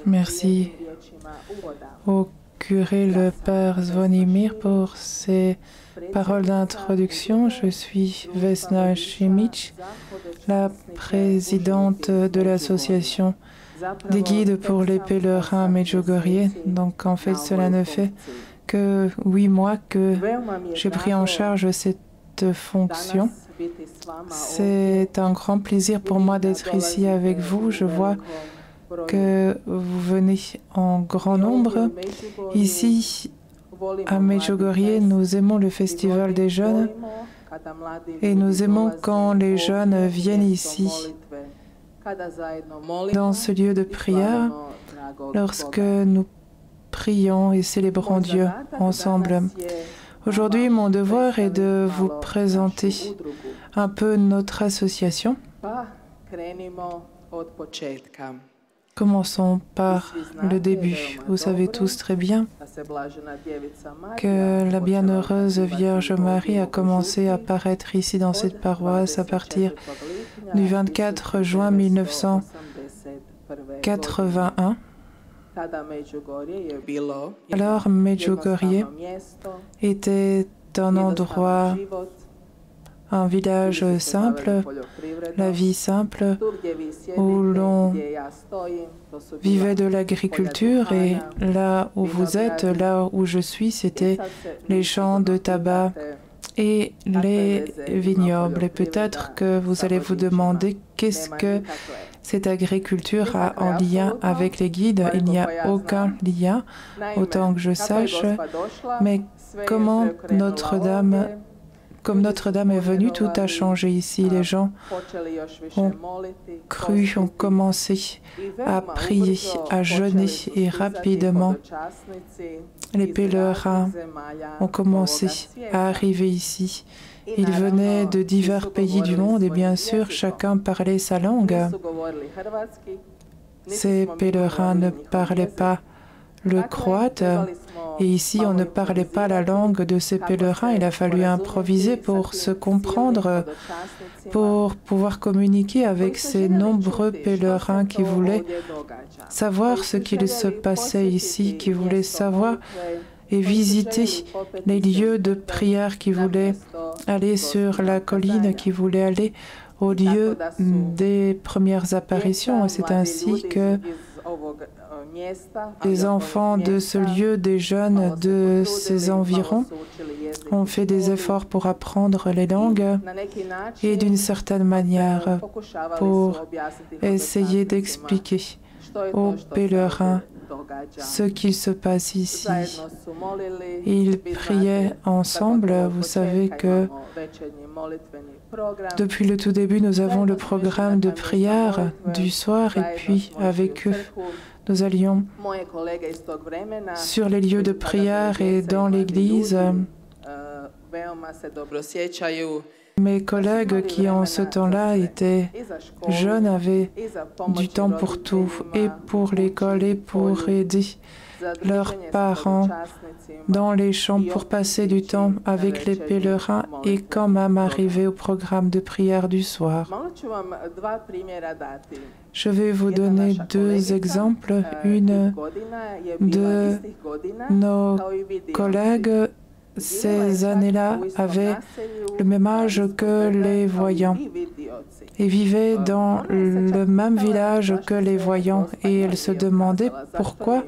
Merci au curé le Père Zvonimir pour ces paroles d'introduction. Je suis Vesna Šimić, la présidente de l'association des guides pour les pèlerins Medjugorje. Donc en fait, cela ne fait que 8 mois que j'ai pris en charge cette fonction. C'est un grand plaisir pour moi d'être ici avec vous. Je vois que vous venez en grand nombre. Ici, à Medjugorje, nous aimons le festival des jeunes et nous aimons quand les jeunes viennent ici, dans ce lieu de prière, lorsque nous prions et célébrons Dieu ensemble. Aujourd'hui, mon devoir est de vous présenter un peu notre association. Commençons par le début. Vous savez tous très bien que la bienheureuse Vierge Marie a commencé à apparaître ici dans cette paroisse à partir du 24 juin 1981. Alors, Medjugorje était un endroit, un village simple, la vie simple, où l'on vivait de l'agriculture, et là où vous êtes, là où je suis, c'était les champs de tabac et les vignobles. Et peut-être que vous allez vous demander qu'est-ce que cette agriculture a en lien avec les guides. Il n'y a aucun lien, autant que je sache, mais comment Notre-Dame est venue, tout a changé ici. Les gens ont cru, ont commencé à prier, à jeûner, et rapidement, les pèlerins ont commencé à arriver ici. Ils venaient de divers pays du monde et bien sûr, chacun parlait sa langue. Ces pèlerins ne parlaient pas le croate, et ici on ne parlait pas la langue de ces pèlerins. Il a fallu improviser pour se comprendre, pour pouvoir communiquer avec ces nombreux pèlerins qui voulaient savoir ce qu'il se passait ici, qui voulaient savoir et visiter les lieux de prière, qui voulaient aller sur la colline, qui voulaient aller au lieu des premières apparitions. C'est ainsi que les enfants de ce lieu, des jeunes de ces environs, ont fait des efforts pour apprendre les langues et d'une certaine manière pour essayer d'expliquer aux pèlerins ce qu'il se passe ici. Ils priaient ensemble. Vous savez que depuis le tout début, nous avons le programme de prière du soir, et puis avec eux, nous allions sur les lieux de prière et dans l'église. Mes collègues qui en ce temps-là étaient jeunes avaient du temps pour tout, et pour l'école et pour aider leurs parents dans les champs, pour passer du temps avec les pèlerins et quand même arriver au programme de prière du soir. Je vais vous donner 2 exemples. Une de nos collègues, ces années-là, avait le même âge que les voyants et vivait dans le même village que les voyants, et elle se demandait pourquoi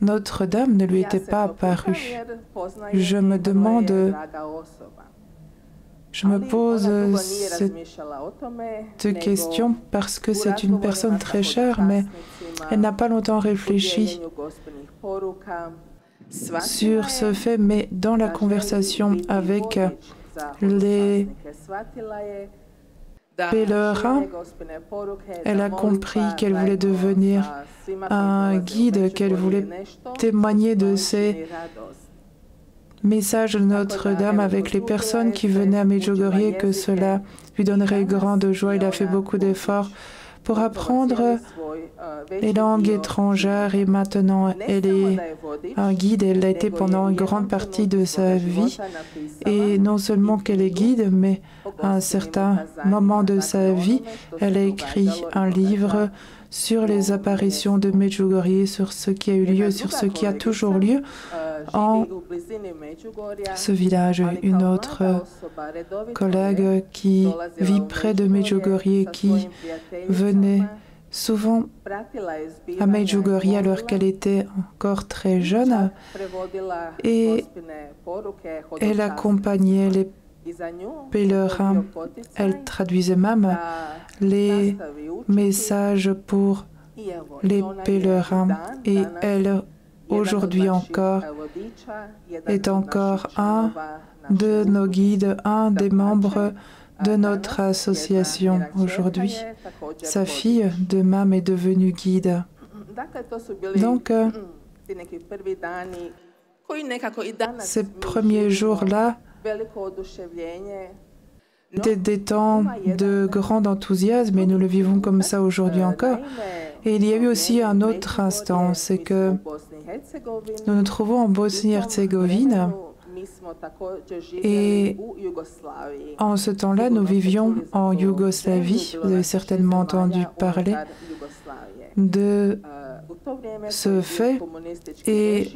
Notre-Dame ne lui était pas apparue. Je me pose cette question parce que c'est une personne très chère, mais elle n'a pas longtemps réfléchi sur ce fait, mais dans la conversation avec les pèlerins, elle a compris qu'elle voulait devenir un guide, qu'elle voulait témoigner de ces messages de Notre-Dame avec les personnes qui venaient à Medjugorje, que cela lui donnerait grande joie. Il a fait beaucoup d'efforts pour apprendre les langues étrangères et maintenant elle est un guide. Elle l'a été pendant une grande partie de sa vie. Et non seulement qu'elle est guide, mais à un certain moment de sa vie, elle a écrit un livre sur les apparitions de Medjugorje, sur ce qui a eu lieu, sur ce qui a toujours lieu en ce village. Une autre collègue qui vit près de Medjugorje, qui venait souvent à Medjugorje alors qu'elle était encore très jeune, et elle accompagnait les pèlerins. Elle traduisait même les messages pour les pèlerins. Et elle, aujourd'hui encore, est encore un de nos guides, un des membres de notre association aujourd'hui. Sa fille, de même, est devenue guide. Donc, ces premiers jours-là étaient des temps de grand enthousiasme et nous le vivons comme ça aujourd'hui encore. Et il y a eu aussi un autre instant, c'est que nous nous trouvons en Bosnie-Herzégovine et en ce temps-là, nous vivions en Yougoslavie. Vous avez certainement entendu parler de ce fait. Et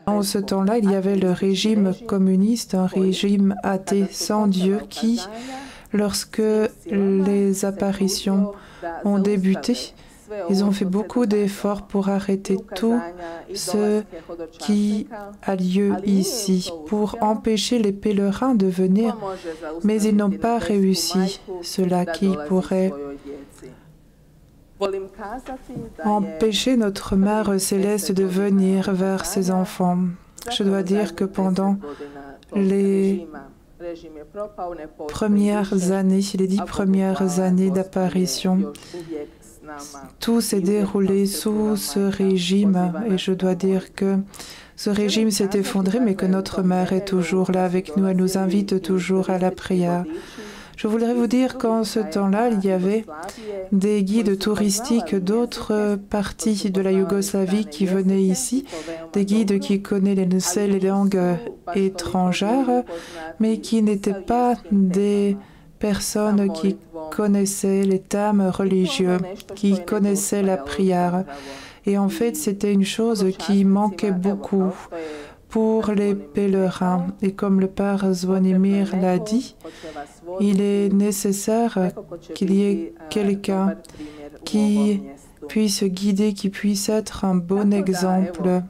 en ce temps-là, il y avait le régime communiste, un régime athée sans Dieu qui, lorsque les apparitions ont débuté, ils ont fait beaucoup d'efforts pour arrêter tout ce qui a lieu ici, pour empêcher les pèlerins de venir, mais ils n'ont pas réussi cela qui pourrait empêcher notre Mère Céleste de venir vers ses enfants. Je dois dire que pendant les premières années, les 10 premières années d'apparition, tout s'est déroulé sous ce régime et je dois dire que ce régime s'est effondré, mais que notre Mère est toujours là avec nous. Elle nous invite toujours à la prière. Je voudrais vous dire qu'en ce temps-là, il y avait des guides touristiques d'autres parties de la Yougoslavie qui venaient ici, des guides qui connaissaient les langues étrangères, mais qui n'étaient pas des personnes qui connaissaient les thèmes religieux, qui connaissaient la prière. Et en fait, c'était une chose qui manquait beaucoup pour les pèlerins. Et comme le Père Zvonimir l'a dit, il est nécessaire qu'il y ait quelqu'un qui puisse guider, qui puisse être un bon exemple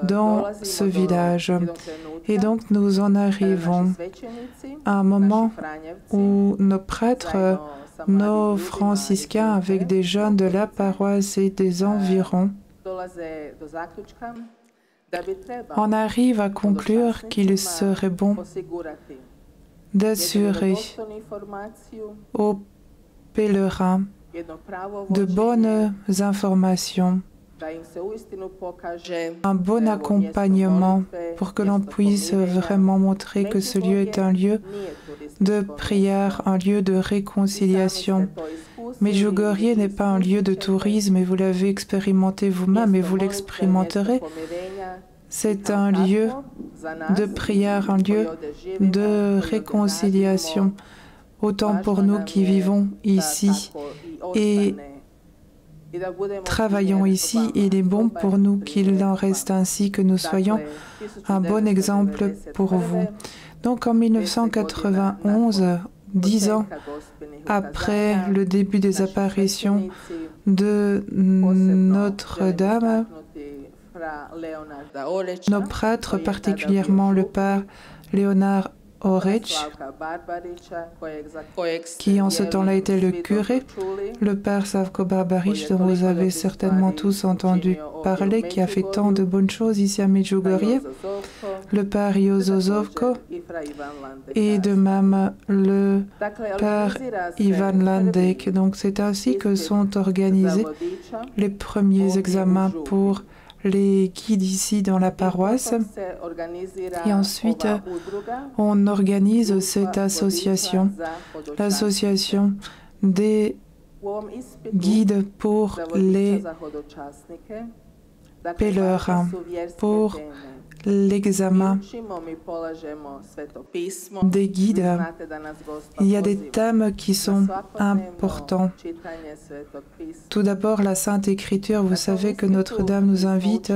dans ce village. Et donc nous en arrivons à un moment où nos prêtres, nos franciscains, avec des jeunes de la paroisse et des environs, on arrive à conclure qu'il serait bon d'assurer aux pèlerins de bonnes informations, un bon accompagnement pour que l'on puisse vraiment montrer que ce lieu est un lieu de prière, un lieu de réconciliation. Medjugorje n'est pas un lieu de tourisme et vous l'avez expérimenté vous-même et vous l'expérimenterez. C'est un lieu de prière, un lieu de réconciliation, autant pour nous qui vivons ici et travaillons ici. Il est bon pour nous qu'il en reste ainsi, que nous soyons un bon exemple pour vous. Donc en 1991, 10 ans après le début des apparitions de Notre-Dame, nos prêtres, particulièrement le Père Leonard Oreć, qui en ce temps-là était le curé, le Père Savko Barbarić, dont vous avez certainement tous entendu parler, qui a fait tant de bonnes choses ici à Medjugorje, le Père Jozo Zovko, et de même le Père Ivan Landek. Donc c'est ainsi que sont organisés les premiers examens pour les guides ici dans la paroisse. Et ensuite, on organise cette association, l'association des guides pour les pèlerins, pour l'examen des guides. Il y a des thèmes qui sont importants. Tout d'abord, la Sainte Écriture. Vous savez que Notre-Dame nous invite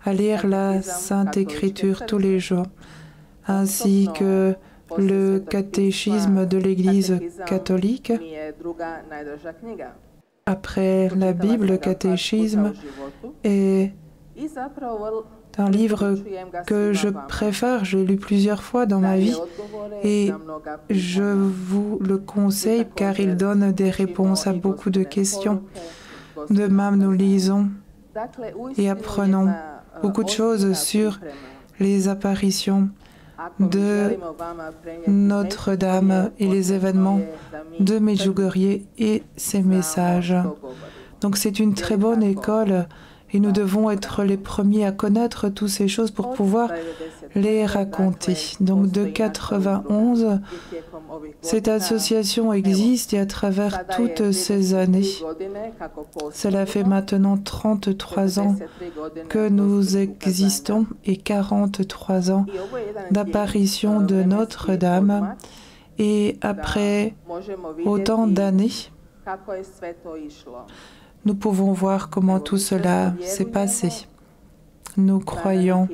à lire la Sainte Écriture tous les jours, ainsi que le catéchisme de l'Église catholique. Après la Bible, le catéchisme est un livre que je préfère. Je l'ai lu plusieurs fois dans ma vie et je vous le conseille car il donne des réponses à beaucoup de questions. De même, nous lisons et apprenons beaucoup de choses sur les apparitions de Notre-Dame et les événements de Medjugorje et ses messages. Donc c'est une très bonne école et nous devons être les premiers à connaître toutes ces choses pour pouvoir les raconter. Donc de 91, cette association existe et à travers toutes ces années, cela fait maintenant 33 ans que nous existons et 43 ans d'apparition de Notre-Dame. Et après autant d'années, nous pouvons voir comment tout cela s'est passé. Nous croyons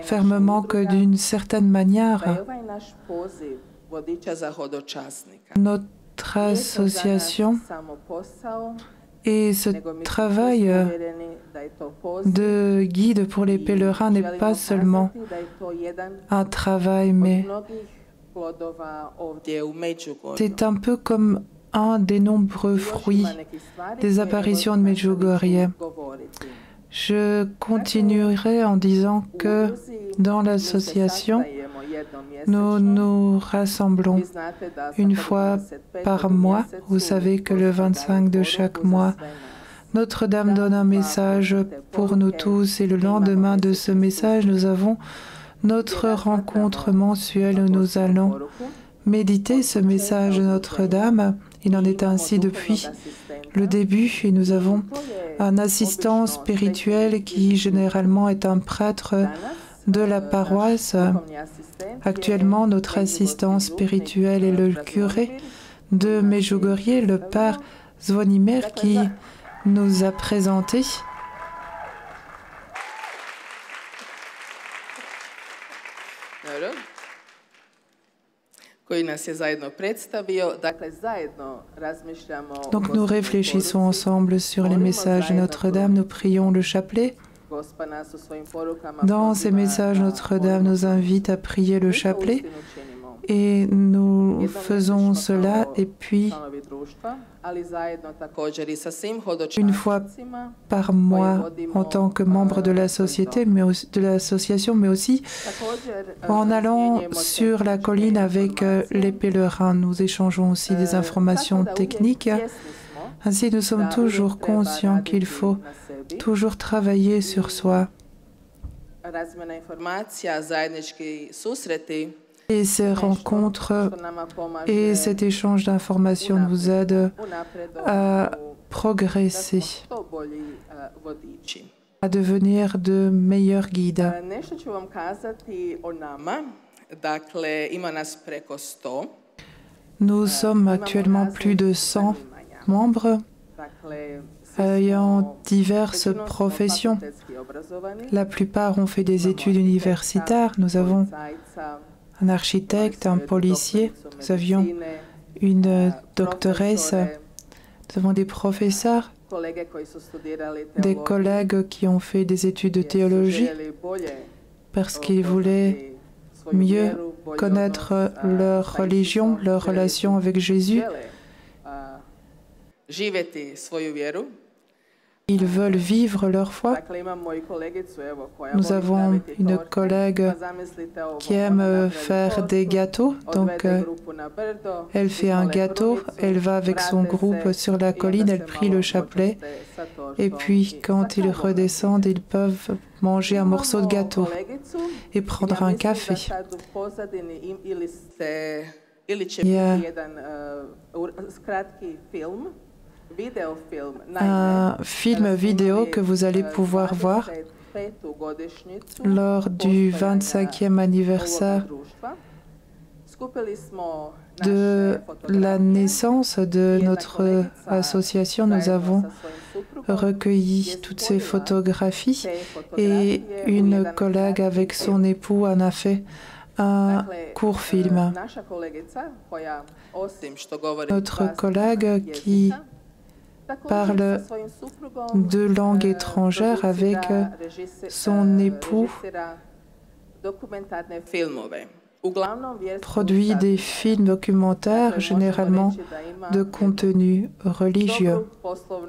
fermement que d'une certaine manière, notre association et ce travail de guide pour les pèlerins n'est pas seulement un travail, mais c'est un peu comme un des nombreux fruits des apparitions de Medjugorje. Je continuerai en disant que dans l'association, nous nous rassemblons une fois par mois. Vous savez que le 25 de chaque mois, Notre-Dame donne un message pour nous tous et le lendemain de ce message, nous avons notre rencontre mensuelle où nous allons méditer ce message de Notre-Dame. Il en est ainsi depuis le début et nous avons un assistant spirituel qui généralement est un prêtre de la paroisse. Actuellement, notre assistant spirituel est le curé de Medjugorje, le père Zvonimir, qui nous a présenté Donc nous réfléchissons ensemble sur les messages de Notre-Dame, nous prions le chapelet. Dans ces messages, Notre-Dame nous invite à prier le chapelet et nous faisons cela et puis une fois par mois en tant que membre de la société, mais aussi, de l'association, mais aussi en allant sur la colline avec les pèlerins. Nous échangeons aussi des informations techniques. Ainsi, nous sommes toujours conscients qu'il faut toujours travailler sur soi. Et ces rencontres et cet échange d'informations nous aident à progresser, à devenir de meilleurs guides. Nous sommes actuellement plus de 100 membres ayant diverses professions. La plupart ont fait des études universitaires. Nous avons un architecte, un policier, nous avions une doctoresse, nous avons des professeurs, des collègues qui ont fait des études de théologie parce qu'ils voulaient mieux connaître leur religion, leur relation avec Jésus. Ils veulent vivre leur foi. Nous avons une collègue qui aime faire des gâteaux. Donc, elle fait un gâteau, elle va avec son groupe sur la colline, elle prie le chapelet. Et puis, quand ils redescendent, ils peuvent manger un morceau de gâteau et prendre un café. Il y a un film vidéo que vous allez pouvoir voir lors du 25e anniversaire de la naissance de notre association. Nous avons recueilli toutes ces photographies et une collègue avec son époux en a fait un court film. Notre collègue qui parle de langue étrangère avec son époux produit des films documentaires, généralement de contenu religieux.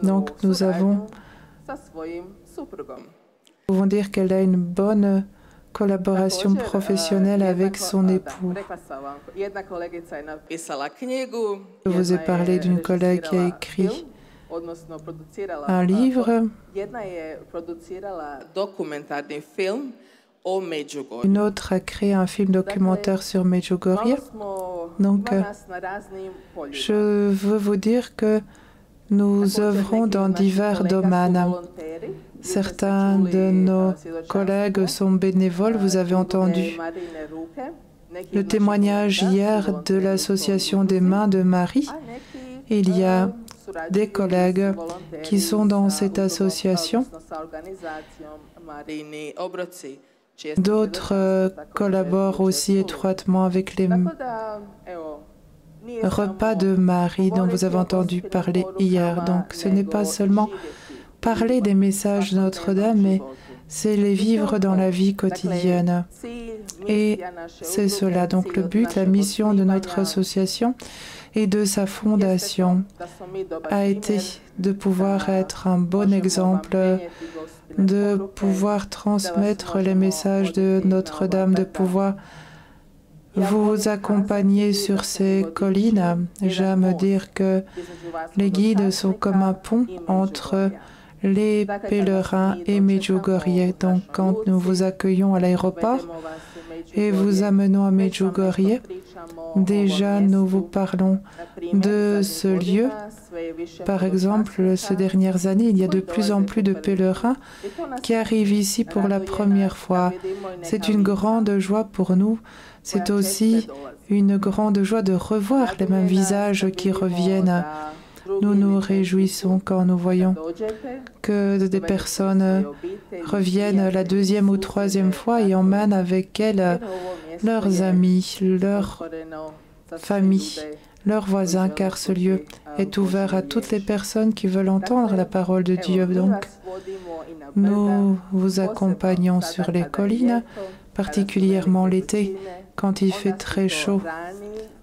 Donc nous pouvons dire qu'elle a une bonne collaboration professionnelle avec son époux. Je vous ai parlé d'une collègue qui a écrit un livre. Une autre a créé un film documentaire sur Medjugorje. Donc, je veux vous dire que nous œuvrons dans divers domaines. Certains de nos collègues sont bénévoles. Vous avez entendu le témoignage hier de l'association des Mains de Marie. Il y a des collègues qui sont dans cette association. D'autres collaborent aussi étroitement avec les repas de Marie dont vous avez entendu parler hier. Donc ce n'est pas seulement parler des messages de Notre-Dame, mais c'est les vivre dans la vie quotidienne. Et c'est cela. Donc le but, la mission de notre association et de sa fondation a été de pouvoir être un bon exemple, de pouvoir transmettre les messages de Notre-Dame, de pouvoir vous accompagner sur ces collines. J'aime dire que les guides sont comme un pont entre les pèlerins et Medjugorje. Donc quand nous vous accueillons à l'aéroport et vous amenons à Medjugorje, déjà nous vous parlons de ce lieu. Par exemple, ces dernières années, il y a de plus en plus de pèlerins qui arrivent ici pour la première fois. C'est une grande joie pour nous. C'est aussi une grande joie de revoir les mêmes visages qui reviennent. Nous nous réjouissons quand nous voyons que des personnes reviennent la deuxième ou troisième fois et emmènent avec elles leurs amis, leurs familles, leurs voisins, car ce lieu est ouvert à toutes les personnes qui veulent entendre la parole de Dieu. Donc, nous vous accompagnons sur les collines, particulièrement l'été, quand il fait très chaud.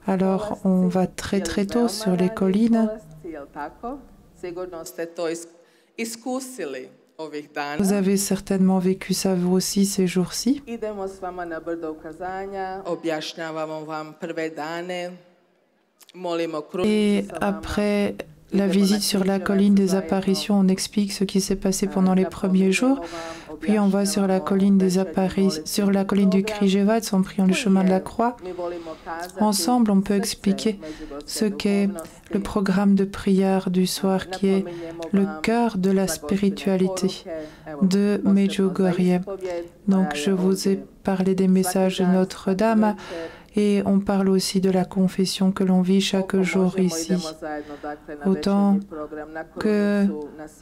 Alors, on va très très tôt sur les collines. Vous avez certainement vécu ça vous aussi ces jours-ci. Et après la visite sur la colline des apparitions, on explique ce qui s'est passé pendant les premiers jours. Puis on va sur la colline des apparitions, sur la colline du Križevac, en priant le chemin de la croix. Ensemble, on peut expliquer ce qu'est le programme de prière du soir, qui est le cœur de la spiritualité de Medjugorje. Donc, je vous ai parlé des messages de Notre-Dame. Et on parle aussi de la confession que l'on vit chaque jour ici. Autant que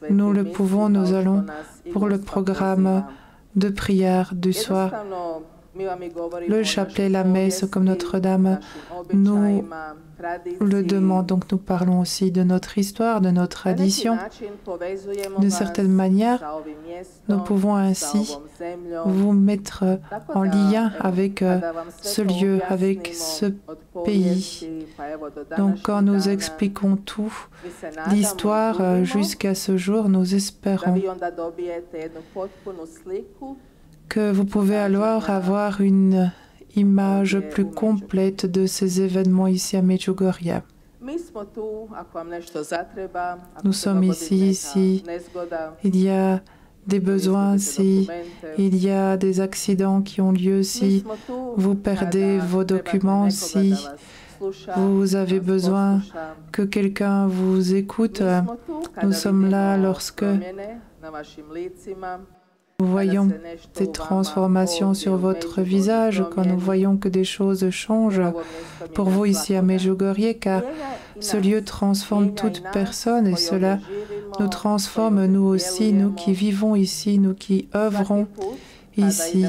nous le pouvons, nous allons pour le programme de prière du soir. Le chapelet, la messe, comme Notre-Dame nous le demande. Donc nous parlons aussi de notre histoire, de notre tradition. D'une certaine manière, nous pouvons ainsi vous mettre en lien avec ce lieu, avec ce pays. Donc quand nous expliquons tout, l'histoire jusqu'à ce jour, nous espérons que vous pouvez alors avoir une image plus complète de ces événements ici à Medjugorje. Nous sommes ici si il y a des besoins, si il y a des accidents qui ont lieu, si vous perdez vos documents, si vous avez besoin que quelqu'un vous écoute. Nous sommes là lorsque nous voyons des transformations sur votre visage, quand nous voyons que des choses changent pour vous ici à Medjugorje, car ce lieu transforme toute personne et cela nous transforme nous aussi, nous qui vivons ici, nous qui œuvrons ici.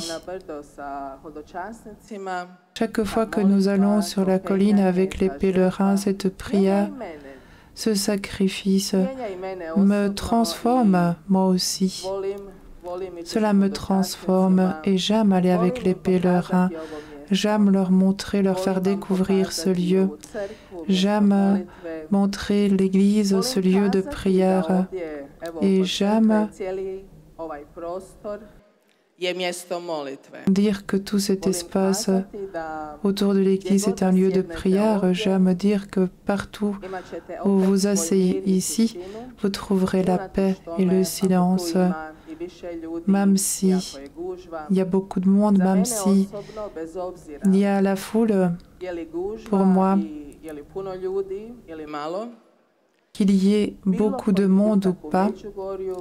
Chaque fois que nous allons sur la colline avec les pèlerins, cette prière, ce sacrifice me transforme moi aussi. Cela me transforme et j'aime aller avec les pèlerins. J'aime leur montrer, leur faire découvrir ce lieu. J'aime montrer l'Église, ce lieu de prière. Et j'aime dire que tout cet espace autour de l'Église est un lieu de prière. J'aime dire que partout où vous asseyez ici, vous trouverez la paix et le silence. Même si il y a beaucoup de monde, même si il y a la foule, pour moi, qu'il y ait beaucoup de monde ou pas,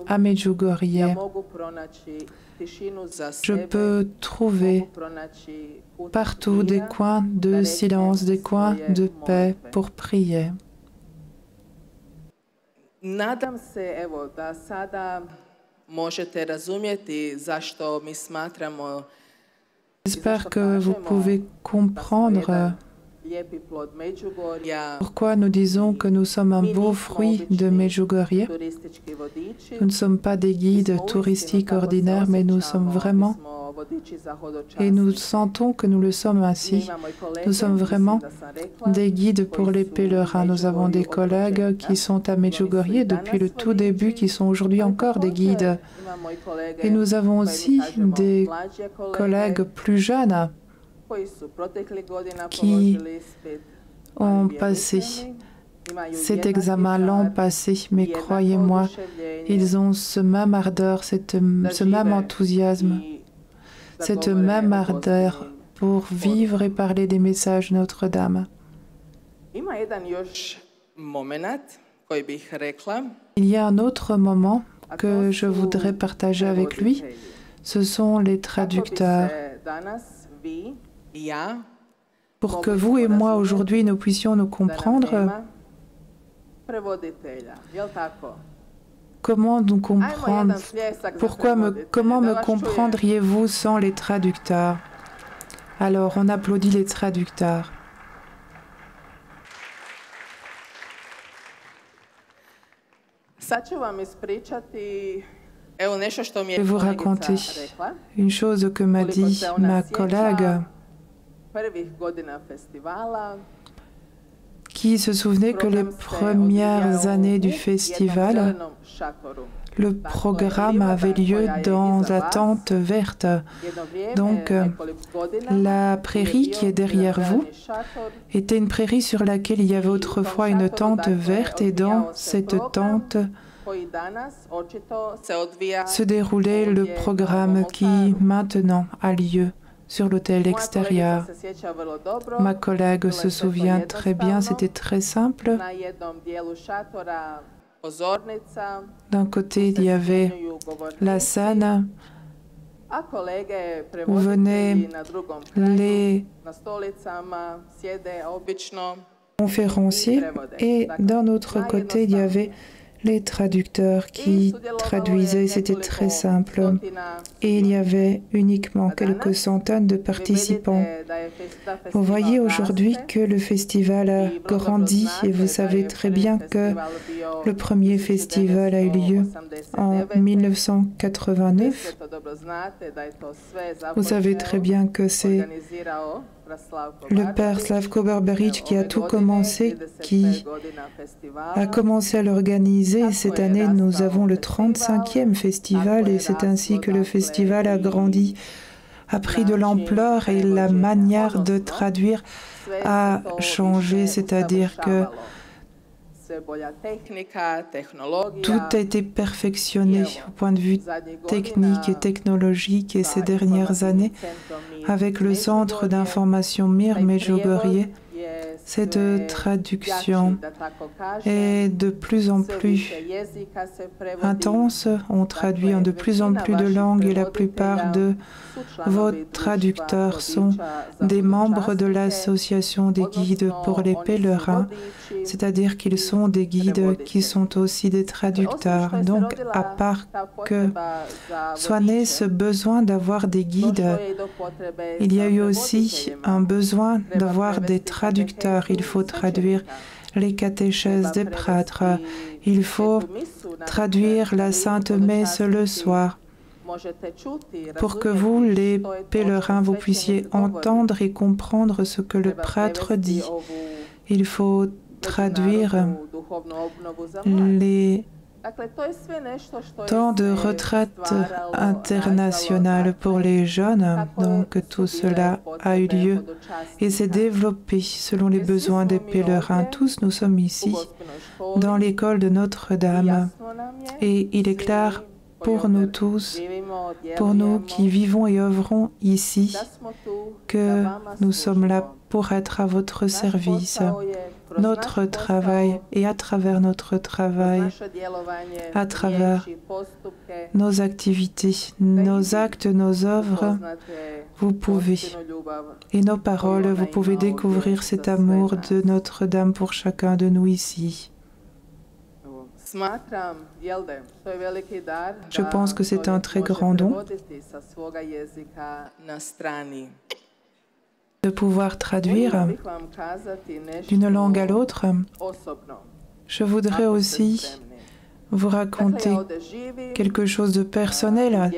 à Medjugorje, je peux trouver partout des coins de silence, des coins de paix pour prier. J'espère que vous pouvez comprendre pourquoi nous disons que nous sommes un beau fruit de Medjugorje. Nous ne sommes pas des guides touristiques ordinaires, mais nous sommes vraiment, et nous sentons que nous le sommes ainsi, nous sommes vraiment des guides pour les pèlerins. Nous avons des collègues qui sont à Medjugorje depuis le tout début, qui sont aujourd'hui encore des guides. Et nous avons aussi des collègues plus jeunes qui ont passé cet examen l'an passé, mais croyez-moi, ils ont ce même ardeur, ce même enthousiasme, cette même ardeur pour vivre et parler des messages Notre-Dame. Il y a un autre moment que je voudrais partager avec lui, ce sont les traducteurs. Pour que vous et moi aujourd'hui nous puissions nous comprendre, comment nous comprendre, comment me comprendriez-vous sans les traducteurs? Alors on applaudit les traducteurs. Je vais vous raconter une chose que m'a dit ma collègue qui se souvenait que les premières années du festival, le programme avait lieu dans la tente verte. Donc, la prairie qui est derrière vous était une prairie sur laquelle il y avait autrefois une tente verte et dans cette tente se déroulait le programme qui maintenant a lieu sur l'hôtel extérieur. Ma collègue se souvient très bien, c'était très simple. D'un côté, il y avait la scène où venaient les conférenciers et d'un autre côté, il y avait les traducteurs qui traduisaient, c'était très simple. Et il y avait uniquement quelques centaines de participants. Vous voyez aujourd'hui que le festival a grandi et vous savez très bien que le premier festival a eu lieu en 1989. Vous savez très bien que c'est le père Slavko Barbarić qui a tout commencé, qui a commencé à l'organiser. Cette année, nous avons le 35e festival et c'est ainsi que le festival a grandi, a pris de l'ampleur et la manière de traduire a changé, c'est-à-dire que tout a été perfectionné au point de vue technique et technologique et ces dernières années, avec le centre d'information Mir Medjugorje, Cette traduction est de plus en plus intense. On traduit en de plus en plus de langues et la plupart de vos traducteurs sont des membres de l'association des guides pour les pèlerins, c'est-à-dire qu'ils sont des guides qui sont aussi des traducteurs. Donc, à part que soit né ce besoin d'avoir des guides, il y a eu aussi un besoin d'avoir des traducteurs. Il faut traduire les catéchèses des prêtres. Il faut traduire la Sainte Messe le soir pour que vous, les pèlerins, vous puissiez entendre et comprendre ce que le prêtre dit. Il faut traduire les temps de retraite internationale pour les jeunes. Donc tout cela a eu lieu et s'est développé selon les besoins des pèlerins. Tous nous sommes ici dans l'école de Notre-Dame et il est clair pour nous tous, pour nous qui vivons et œuvrons ici, que nous sommes là pour être à votre service. Notre travail et à travers notre travail, à travers nos activités, nos actes, nos œuvres, vous pouvez, et nos paroles, vous pouvez découvrir cet amour de Notre-Dame pour chacun de nous ici. Je pense que c'est un très grand don de pouvoir traduire d'une langue à l'autre. Je voudrais aussi vous raconter quelque chose de personnel.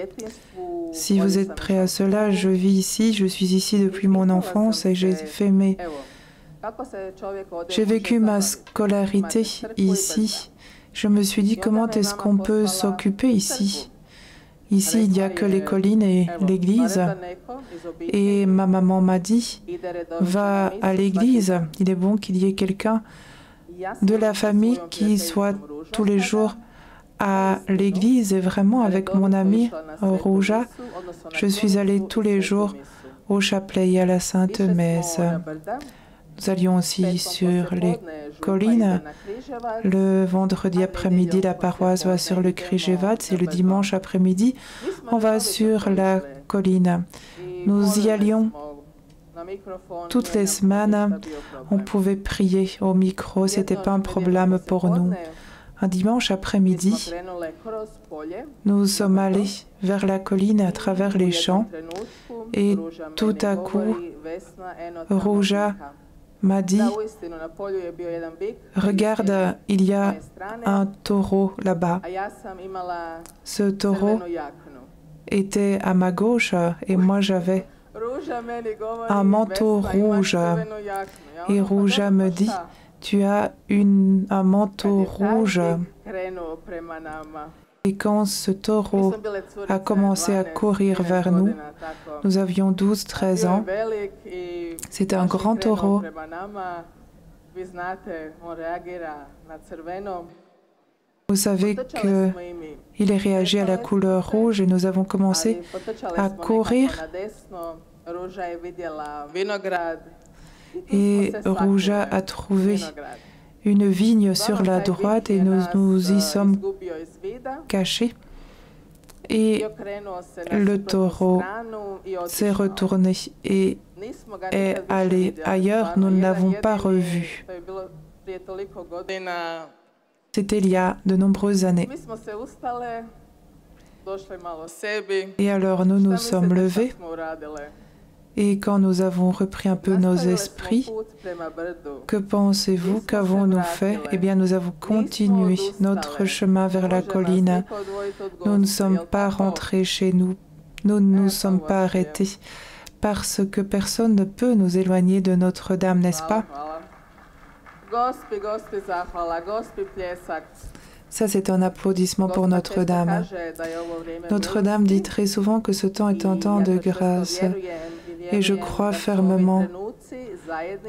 Si vous êtes prêts à cela, je vis ici, je suis ici depuis mon enfance et j'ai vécu ma scolarité ici. Je me suis dit, comment est-ce qu'on peut s'occuper ici? Ici, il n'y a que les collines et l'église. Et ma maman m'a dit, va à l'église. Il est bon qu'il y ait quelqu'un de la famille qui soit tous les jours à l'église. Et vraiment, avec mon ami Rouja, je suis allée tous les jours au chapelet et à la Sainte Messe. Nous allions aussi sur les collines. Le vendredi après-midi, la paroisse va sur le Križevac et le dimanche après-midi, on va sur la colline. Nous y allions toutes les semaines. On pouvait prier au micro, ce n'était pas un problème pour nous. Un dimanche après-midi, nous sommes allés vers la colline à travers les champs et tout à coup, Rouja m'a dit, regarde, il y a un taureau là-bas. Ce taureau était à ma gauche et moi j'avais un manteau rouge. Et Rouja me dit, tu as un manteau rouge. Et quand ce taureau a commencé à courir vers nous, nous avions 12-13 ans. C'était un grand taureau. Vous savez qu'il est réagi à la couleur rouge et nous avons commencé à courir. Et Rouja a trouvé une vigne sur la droite et nous y sommes cachés. Et le taureau s'est retourné et est allé ailleurs. Nous ne l'avons pas revu. C'était il y a de nombreuses années. Et alors nous nous sommes levés. Et quand nous avons repris un peu nos esprits, que pensez-vous, qu'avons-nous fait? Eh bien, nous avons continué notre chemin vers la colline. Nous ne sommes pas rentrés chez nous. Nous ne nous sommes pas arrêtés parce que personne ne peut nous éloigner de Notre-Dame, n'est-ce pas? Ça, c'est un applaudissement pour Notre-Dame. Notre-Dame dit très souvent que ce temps est un temps de grâce. Et je crois fermement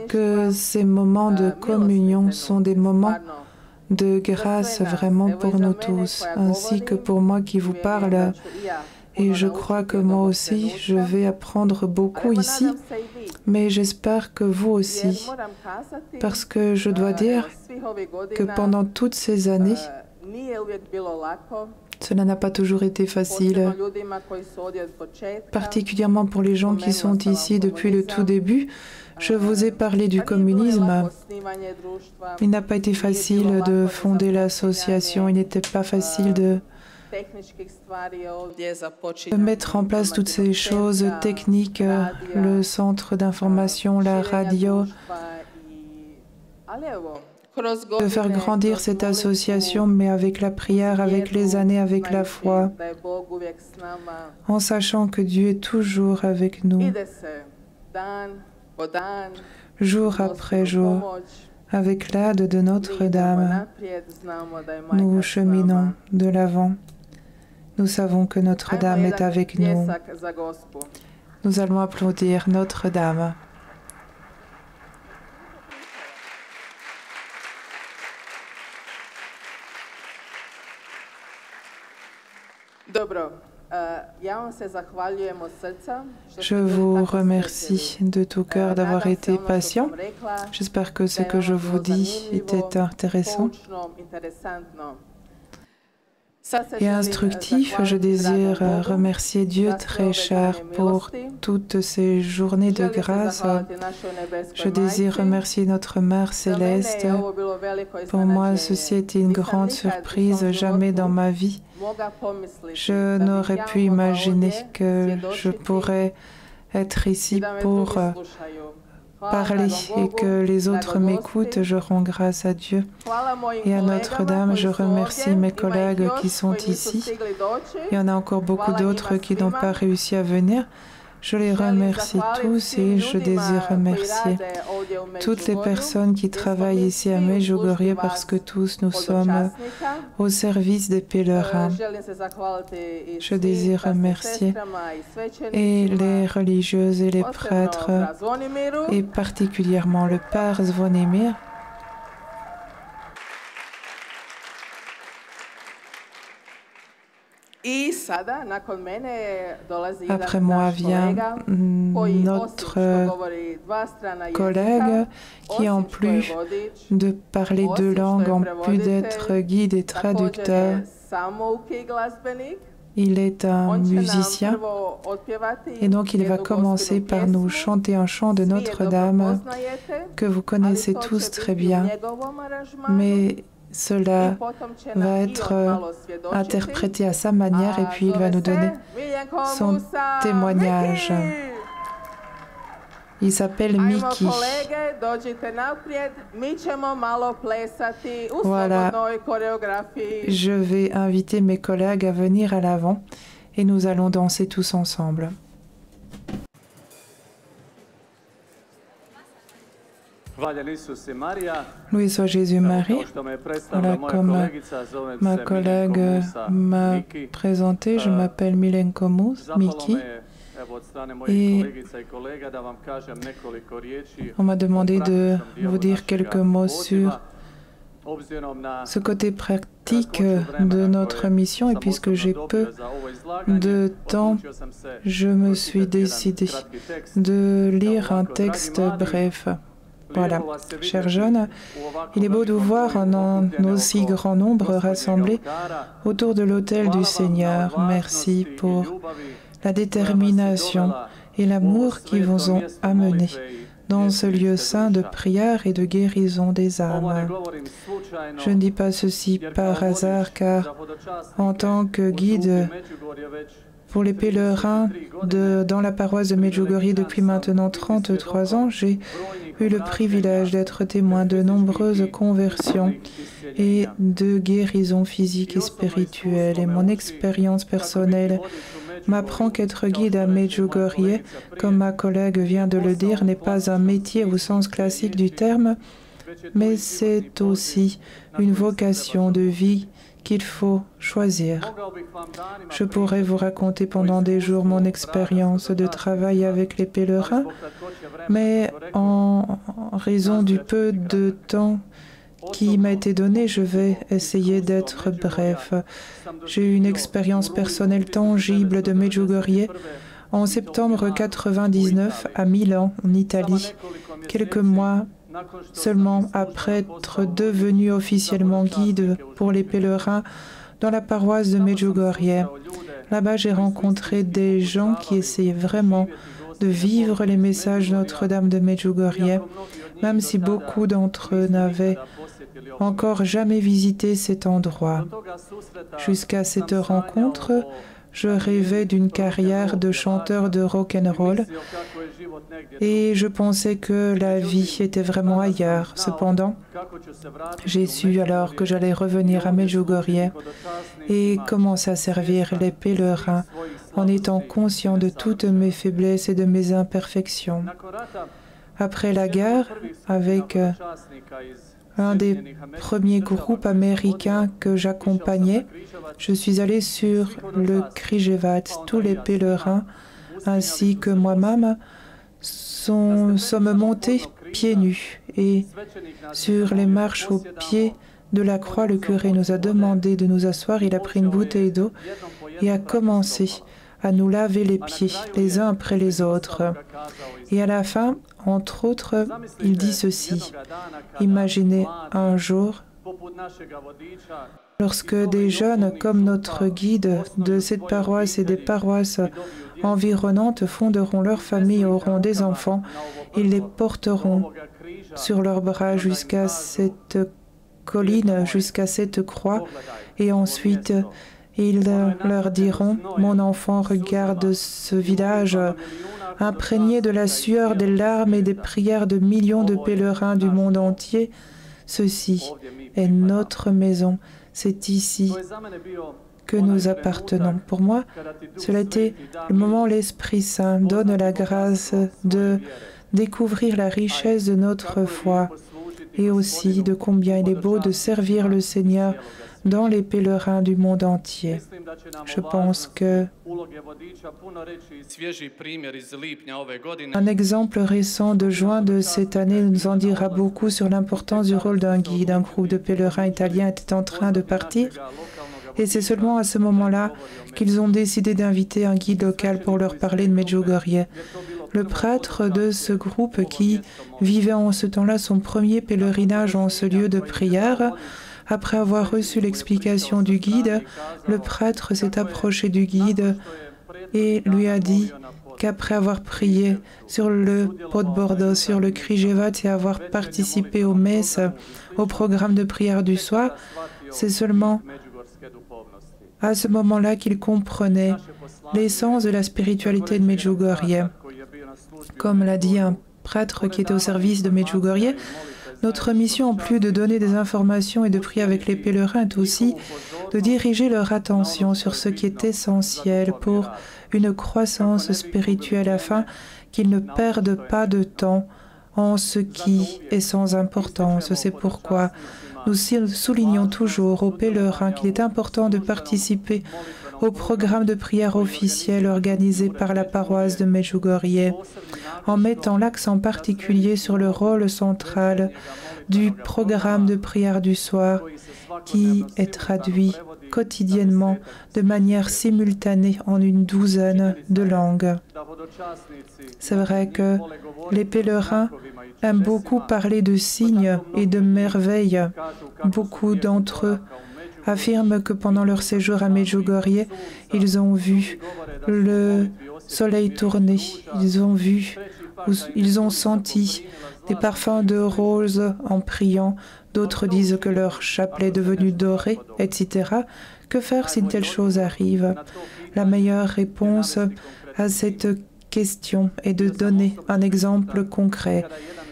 que ces moments de communion sont des moments de grâce vraiment pour nous tous, ainsi que pour moi qui vous parle. Et je crois que moi aussi, je vais apprendre beaucoup ici, mais j'espère que vous aussi, parce que je dois dire que pendant toutes ces années, cela n'a pas toujours été facile, particulièrement pour les gens qui sont ici depuis le tout début. Je vous ai parlé du communisme. Il n'a pas été facile de fonder l'association, il n'était pas facile de mettre en place toutes ces choses techniques, le centre d'information, la radio, de faire grandir cette association, mais avec la prière, avec les années, avec la foi, en sachant que Dieu est toujours avec nous, jour après jour, avec l'aide de Notre-Dame. Nous cheminons de l'avant. Nous savons que Notre-Dame est avec nous. Nous allons applaudir Notre-Dame. Je vous remercie de tout cœur d'avoir été patient. J'espère que ce que je vous dis était intéressant et instructif. Je désire remercier Dieu très cher pour toutes ces journées de grâce. Je désire remercier notre Mère Céleste. Pour moi, ceci a été une grande surprise. Jamais dans ma vie, je n'aurais pu imaginer que je pourrais être ici pour parler et que les autres m'écoutent. Je rends grâce à Dieu et à Notre-Dame. Je remercie mes collègues qui sont ici. Il y en a encore beaucoup d'autres qui n'ont pas réussi à venir. Je les remercie tous et je désire remercier toutes les personnes qui travaillent ici à Medjugorje parce que tous nous sommes au service des pèlerins. Je désire remercier et les religieuses et les prêtres et particulièrement le Père Zvonimir. Après moi vient notre collègue qui, en plus de parler deux langues, en plus d'être guide et traducteur, il est un musicien et donc il va commencer par nous chanter un chant de Notre-Dame que vous connaissez tous très bien, mais cela va être interprété à sa manière et puis il va nous donner son témoignage. Il s'appelle Miki. Voilà, je vais inviter mes collègues à venir à l'avant et nous allons danser tous ensemble. Loué soit Jésus-Marie. Voilà, comme ma collègue m'a présenté, je m'appelle Milenko Mus, Miki, et on m'a demandé de vous dire quelques mots sur ce côté pratique de notre mission, et puisque j'ai peu de temps, je me suis décidé de lire un texte bref. Voilà, chers jeunes, il est beau de vous voir en aussi grand nombre rassemblés autour de l'autel du Seigneur. Merci pour la détermination et l'amour qui vous ont amenés dans ce lieu saint de prière et de guérison des âmes. Je ne dis pas ceci par hasard, car en tant que guide pour les pèlerins dans la paroisse de Medjugorje depuis maintenant 33 ans, j'ai eu le privilège d'être témoin de nombreuses conversions et de guérisons physiques et spirituelles. Et mon expérience personnelle m'apprend qu'être guide à Medjugorje, comme ma collègue vient de le dire, n'est pas un métier au sens classique du terme, mais c'est aussi une vocation de vie qu'il faut choisir. Je pourrais vous raconter pendant des jours mon expérience de travail avec les pèlerins, mais en raison du peu de temps qui m'a été donné, je vais essayer d'être bref. J'ai eu une expérience personnelle tangible de Medjugorje en septembre 1999 à Milan, en Italie, quelques mois seulement après être devenu officiellement guide pour les pèlerins dans la paroisse de Medjugorje. Là-bas, j'ai rencontré des gens qui essayaient vraiment de vivre les messages de Notre-Dame de Medjugorje, même si beaucoup d'entre eux n'avaient encore jamais visité cet endroit. Jusqu'à cette rencontre, je rêvais d'une carrière de chanteur de rock'n'roll et je pensais que la vie était vraiment ailleurs. Cependant, j'ai su alors que j'allais revenir à Medjugorje et commencer à servir les pèlerins en étant conscient de toutes mes faiblesses et de mes imperfections. Après la guerre, avec un des premiers groupes américains que j'accompagnais, je suis allée sur le Križevac. Tous les pèlerins, ainsi que moi-même, sommes montés pieds nus. Et sur les marches au pied de la croix, le curé nous a demandé de nous asseoir. Il a pris une bouteille d'eau et a commencé à nous laver les pieds, les uns après les autres. Et à la fin, entre autres, il dit ceci: imaginez un jour, lorsque des jeunes comme notre guide de cette paroisse et des paroisses environnantes fonderont leur famille et auront des enfants, ils les porteront sur leurs bras jusqu'à cette colline, jusqu'à cette croix, et ensuite ils leur diront: mon enfant, regarde ce village imprégné de la sueur, des larmes et des prières de millions de pèlerins du monde entier. Ceci est notre maison, c'est ici que nous appartenons. Pour moi, cela était le moment où l'Esprit Saint donne la grâce de découvrir la richesse de notre foi et aussi de combien il est beau de servir le Seigneur dans les pèlerins du monde entier. Je pense que un exemple récent de juin de cette année nous en dira beaucoup sur l'importance du rôle d'un guide. Un groupe de pèlerins italiens était en train de partir et c'est seulement à ce moment-là qu'ils ont décidé d'inviter un guide local pour leur parler de Medjugorje. Le prêtre de ce groupe, qui vivait en ce temps-là son premier pèlerinage en ce lieu de prière, après avoir reçu l'explication du guide, le prêtre s'est approché du guide et lui a dit qu'après avoir prié sur le Podbordo, sur le Križevac et avoir participé aux messes, au programme de prière du soir, c'est seulement à ce moment-là qu'il comprenait l'essence de la spiritualité de Medjugorje. Comme l'a dit un prêtre qui était au service de Medjugorje, notre mission, en plus de donner des informations et de prier avec les pèlerins, est aussi de diriger leur attention sur ce qui est essentiel pour une croissance spirituelle afin qu'ils ne perdent pas de temps en ce qui est sans importance. C'est pourquoi nous soulignons toujours aux pèlerins qu'il est important de participer au programme de prière officiel organisé par la paroisse de Medjugorje, en mettant l'accent particulier sur le rôle central du programme de prière du soir qui est traduit quotidiennement de manière simultanée en une douzaine de langues. C'est vrai que les pèlerins aiment beaucoup parler de signes et de merveilles. Beaucoup d'entre eux affirment que pendant leur séjour à Medjugorje, ils ont vu le soleil tourner, ils ont senti des parfums de roses en priant, d'autres disent que leur chapelet est devenu doré, etc. Que faire si une telle chose arrive? La meilleure réponse à cette question est de donner un exemple concret.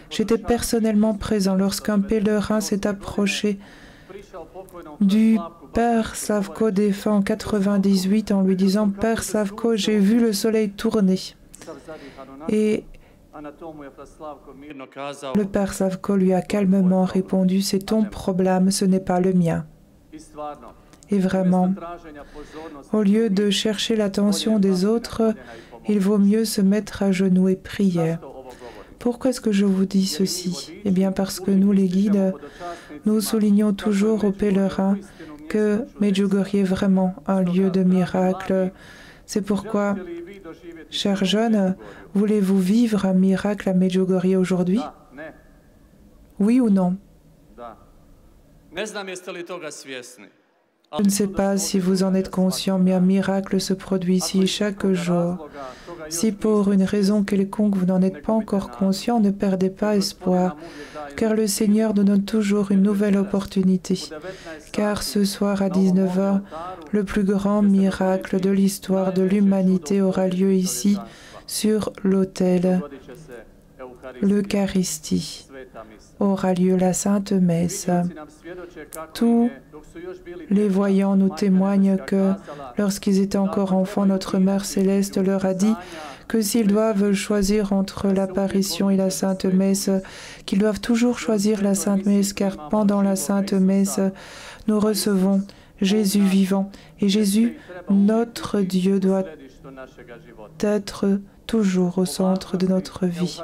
J'étais personnellement présent lorsqu'un pèlerin s'est approché du Père Savko défunt en 98 en lui disant: Père Savko, j'ai vu le soleil tourner. Et le Père Savko lui a calmement répondu: c'est ton problème, ce n'est pas le mien. Et vraiment, au lieu de chercher l'attention des autres, il vaut mieux se mettre à genoux et prier. Pourquoi est-ce que je vous dis ceci? Eh bien parce que nous, les guides, nous soulignons toujours aux pèlerins que Medjugorje est vraiment un lieu de miracle. C'est pourquoi, chers jeunes, voulez-vous vivre un miracle à Medjugorje aujourd'hui? Oui ou non? Je ne sais pas si vous en êtes conscient, mais un miracle se produit ici chaque jour. Si pour une raison quelconque vous n'en êtes pas encore conscient, ne perdez pas espoir, car le Seigneur nous donne toujours une nouvelle opportunité. Car ce soir à 19 h, le plus grand miracle de l'histoire de l'humanité aura lieu ici, sur l'autel. L'Eucharistie. Aura lieu la Sainte Messe. Tous les voyants nous témoignent que, lorsqu'ils étaient encore enfants, notre Mère Céleste leur a dit que s'ils doivent choisir entre l'apparition et la Sainte Messe, qu'ils doivent toujours choisir la Sainte Messe, car pendant la Sainte Messe, nous recevons Jésus vivant. Et Jésus, notre Dieu, doit être toujours au centre de notre vie.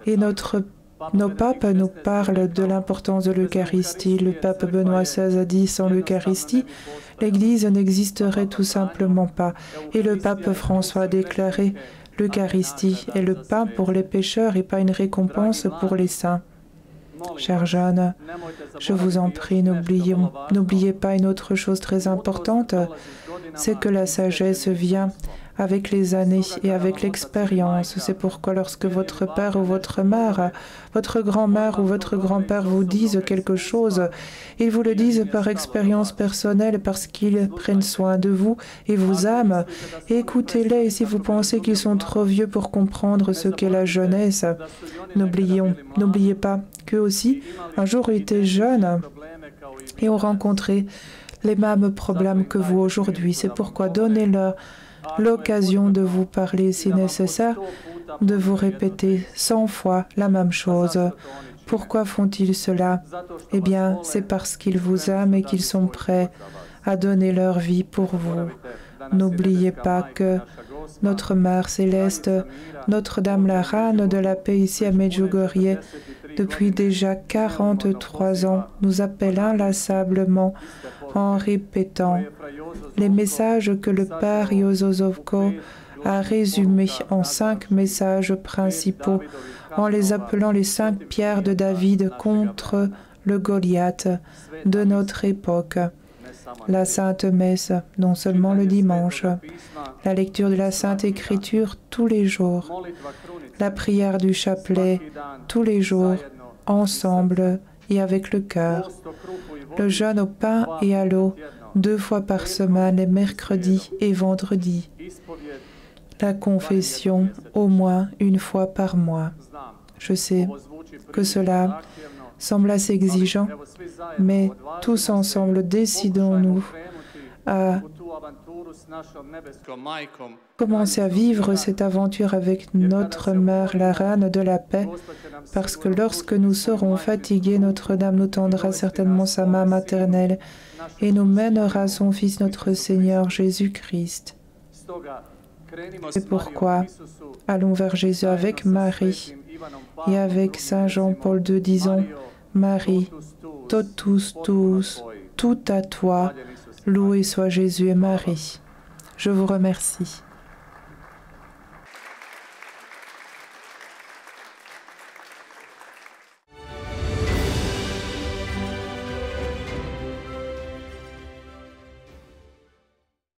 Et nos papes nous parlent de l'importance de l'Eucharistie. Le pape Benoît XVI a dit, sans l'Eucharistie, l'Église n'existerait tout simplement pas. Et le pape François a déclaré, l'Eucharistie est le pain pour les pécheurs et pas une récompense pour les saints. Chers jeunes, je vous en prie, n'oubliez pas une autre chose très importante, c'est que la sagesse vient avec les années et avec l'expérience. C'est pourquoi lorsque votre père ou votre mère, votre grand-mère ou votre grand-père vous disent quelque chose, ils vous le disent par expérience personnelle parce qu'ils prennent soin de vous et vous aiment. Écoutez-les et si vous pensez qu'ils sont trop vieux pour comprendre ce qu'est la jeunesse, n'oubliez pas qu'eux aussi, un jour étaient jeunes et ont rencontré les mêmes problèmes que vous aujourd'hui. C'est pourquoi donnez-leur l'occasion de vous parler si nécessaire, de vous répéter 100 fois la même chose. Pourquoi font-ils cela? Eh bien, c'est parce qu'ils vous aiment et qu'ils sont prêts à donner leur vie pour vous. N'oubliez pas que notre Mère Céleste, Notre-Dame la Reine de la Paix ici à Medjugorje, depuis déjà 43 ans, nous appelle inlassablement en répétant les messages que le Père Jozozovko a résumés en 5 messages principaux, en les appelant les 5 pierres de David contre le Goliath de notre époque. La Sainte Messe, non seulement le dimanche, la lecture de la Sainte Écriture tous les jours, la prière du chapelet tous les jours, ensemble et avec le cœur, le jeûne au pain et à l'eau 2 fois par semaine, les mercredis et vendredis, la confession au moins 1 fois par mois. Je sais que cela semble assez exigeant, mais tous ensemble, décidons-nous à commencer à vivre cette aventure avec notre Mère, la Reine de la Paix, parce que lorsque nous serons fatigués, Notre-Dame nous tendra certainement sa main maternelle et nous mènera à son Fils notre Seigneur Jésus-Christ. C'est pourquoi allons vers Jésus avec Marie et avec Saint Jean-Paul II, disons, Marie, totus tuus, tout à toi, loué soit Jésus et Marie. Je vous remercie.